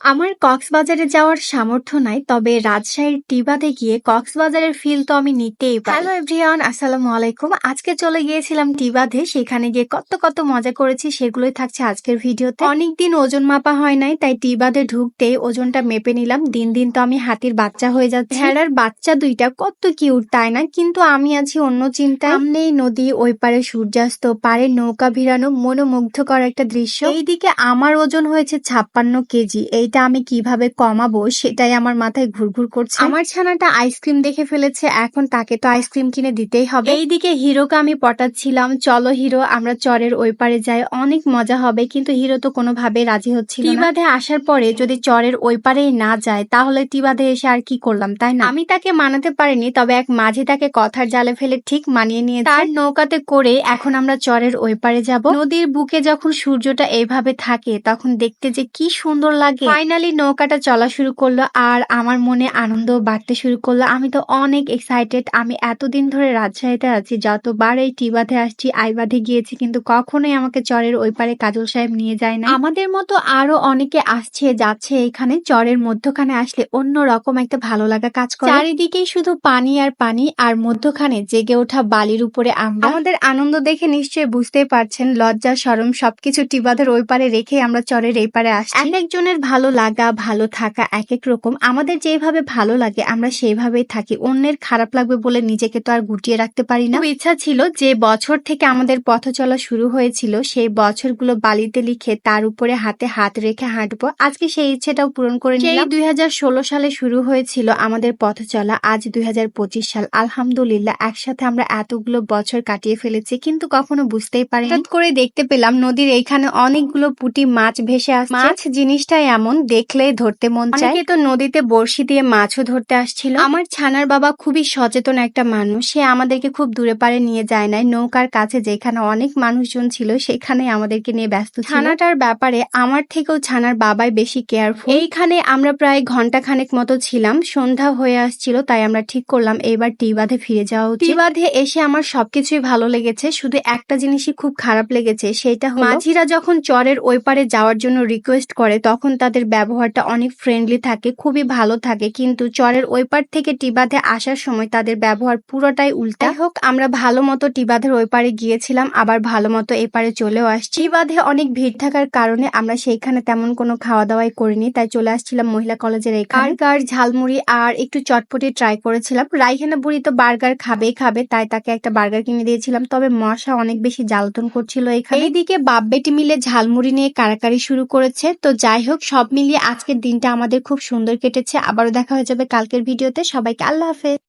আমার কক্সবাজারে যাওয়ার সামর্থ্য নাই, তবে রাজশাহীর টিবাতে গিয়ে কক্সবাজারের ফিল তো আমি নিতেই পারি। হ্যালো এভরিওয়ান, আসসালামু আলাইকুম। আজকে চলে গিয়েছিলাম টিবাতে, সেখানে গিয়ে কত কত মজা করেছি সেগুলোই থাকছে আজকের ভিডিওতে। অনেকদিন ওজন মাপা হয় নাই, তাই টিবাতে ঢুকতেই ওজনটা মেপে নিলাম। দিন দিন তো আমি হাতির বাচ্চা হয়ে যাচ্ছি। ভেড়ার বাচ্চা দুইটা কত কিউট, তাই না? কিন্তু আমি আছি অন্য চিন্তায়। সামনেই নদী, ওই পারে সূর্যাস্ত, পারে নৌকা ভিড়ানো, মনোমুগ্ধকর একটা দৃশ্য। এইদিকে আমার ওজন হয়েছে 56 কেজি। এইটা আমি কিভাবে কমাবো সেটাই আমার মাথায় ঘুরঘুর করছে। আমার ছানাটা আইসক্রিম দেখে ফেলেছে, এখন তাকে তো আইসক্রিম কিনে দিতেই হবে। এইদিকে হিরোকে আমি পটাচ্ছিলাম, চলো হিরো আমরা চরের ওই পারে যাই, অনেক মজা হবে। কিন্তু হিরো তো কোনোভাবে রাজি হচ্ছিল না। টিবাধে আসার পরে যদি চরের ওই পারেই না যায়, তাহলে টিবাধে এসে আর কি করলাম, তাই না? আমি তাকে মানাতে পারিনি, তবে এক মাঝি তাকে কথার জালে ফেলে ঠিক মানিয়ে নিয়ে তার নৌকাতে করে এখন আমরা চরের ওই পারে যাব। নদীর বুকে যখন সূর্যটা এইভাবে থাকে তখন দেখতে যে কি সুন্দর লাগে। ফাইনালি নৌকাটা চলা শুরু করলো আর আমার মনে আনন্দ বাড়তে শুরু করলো। আমি তো অনেক এক্সাইটেড। আমি এতদিন ধরে রাজশাহীতে আছি, যতবার এই টিবাধে আসছি, আইবাধে গিয়েছি, কিন্তু কখনোই আমাকে চরের ওই পারে কাজল সাহেব নিয়ে যায় না। আমাদের মতো আরো অনেকে আসছে যাচ্ছে এখানে। চরের মধ্যখানে আসলে অন্য রকম একটা ভালো লাগা কাজ করে। চারিদিকেই শুধু পানি আর পানি, আর মধ্যখানে জেগে ওঠা বালির উপরে আমরা। আমাদের আনন্দ দেখে নিশ্চয়ই বুঝতেই পারছেন, লজ্জা শরম সবকিছু টিবাধের ওই পারে রেখে আমরা চরের এই পারে আসছি। এক একজনের ভালো লাগা, ভালো থাকা এক এক রকম। আমাদের যেভাবে ভালো লাগে আমরা সেইভাবেই থাকি। অন্যের খারাপ লাগবে বলে নিজেকে তো আর গুটিয়ে রাখতে পারি না। ইচ্ছা ছিল যে বছর থেকে আমাদের পথ চলা শুরু হয়েছিল, সেই বছরগুলো বালিতে লিখে তার উপরে হাতে হাত রেখে হাঁটবো। আজকে সেই ইচ্ছেটাও পূরণ করে নিলাম। 2016 সালে শুরু হয়েছিল আমাদের পথ চলা, আজ 2025 সাল। আলহামদুলিল্লাহ, একসাথে আমরা এতগুলো বছর কাটিয়ে ফেলেছি, কিন্তু কখনো বুঝতেই পারি। হঠাৎ করে দেখতে পেলাম নদীর এইখানে অনেকগুলো পুঁটি মাছ ভেসে আসছে। মাছ জিনিসটা এমন, দেখলেই ধরতে মন চায়। অনেকে তো নদীতে বড়শি দিয়ে মাছও ধরতে আসছিল। আমার ছানার বাবা খুবই সচেতন একটা মানুষ, সে আমাদেরকে খুব দূরে পারে নিয়ে যায় নাই। নৌকার কাছে যেখানে অনেক মানুষজন ছিল সেখানে আমাদেরকে নিয়ে ব্যস্ত ছিল। ছানাটার ব্যাপারে আমার থেকেও ছানার বাবাই বেশি কেয়ারফুল। এইখানে আমরা প্রায় ঘন্টা খানেক মতো ছিলাম। সন্ধ্যা হয়ে আসছিল, তাই আমরা ঠিক করলাম এবার টিবাধে ফিরে যাওয়া উচিত। টিবাধে এসে আমার সবকিছুই ভালো লেগেছে, শুধু একটা জিনিসই খুব খারাপ লেগেছে, সেটা হলো মাঝিরা যখন চরের ওই পারে যাওয়ার জন্য রিকোয়েস্ট করে তখন তাদের ব্যবহারটা অনেক ফ্রেন্ডলি থাকে, খুবই ভালো থাকে, কিন্তু চরের ওই পার থেকে টিবাধে আসার সময় তাদের ব্যবহার পুরোটাই উল্টা। হোক, আমরা ভালো মতো টিবাধের ওই পারে গিয়েছিলাম, আবার ভালো মতো এপারে চলেও আসছি। টিবাধে অনেক ভিড় থাকার কারণে আমরা সেইখানে তেমন কোনো খাওয়া দাওয়াই করিনি, তাই চলে আসছিলাম মহিলা কলেজের এখানে। বার্গার, ঝালমুড়ি আর একটু চটপটি ট্রাই করেছিলাম। রাইহানা বুড়ি তো বার্গার খাবেই খাবে, তাই তাকে একটা বার্গার কিনে দিয়েছিলাম, তবে মশা অনেক বেশি জ্বালাতন করছিল এখানে। এইদিকে বাপ বেটি মিলে ঝালমুড়ি নিয়ে কারাকারি শুরু করেছে। তো যাই হোক, সব মিলিয়ে আজকের দিনটা আমাদের খুব সুন্দর কেটেছে। আবারও দেখা হয়ে যাবে কালকের ভিডিওতে। সবাইকে আল্লাহ হাফেজ।